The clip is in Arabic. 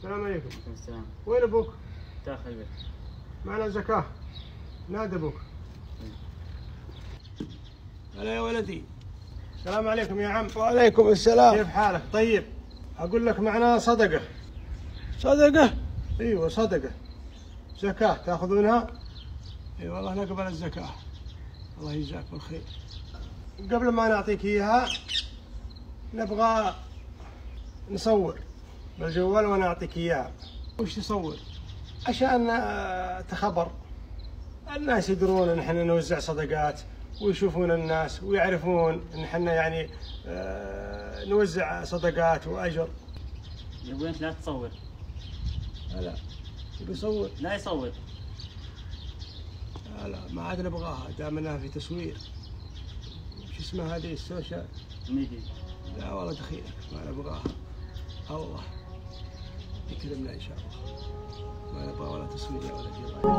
السلام عليكم. وعليكم السلام. وين ابوك؟ داخل البيت. معنا زكاة. نادى ابوك. هلا يا ولدي. السلام عليكم يا عم. وعليكم السلام. كيف حالك؟ طيب. اقول لك معنا صدقة. صدقة؟ ايوه صدقة. زكاة تاخذونها؟ اي والله نقبل الزكاة. الله يجزاك بالخير. قبل ما نعطيك اياها نبغى نصور بالجوال وانا اعطيك اياها. وش تصور؟ عشان تخبر الناس يدرون ان احنا نوزع صدقات ويشوفون الناس ويعرفون ان احنا يعني نوزع صدقات واجر. يقول انت لا تصور. لا يصور. لا يصور. لا ما عاد نبغاها دام انها في تصوير. وش اسمها هذه السوشيال ميديا. لا والله دخيلك ما نبغاها. الله يكرمنا ان شاء الله. ما نبغى ولا تصوير ولا جرائم.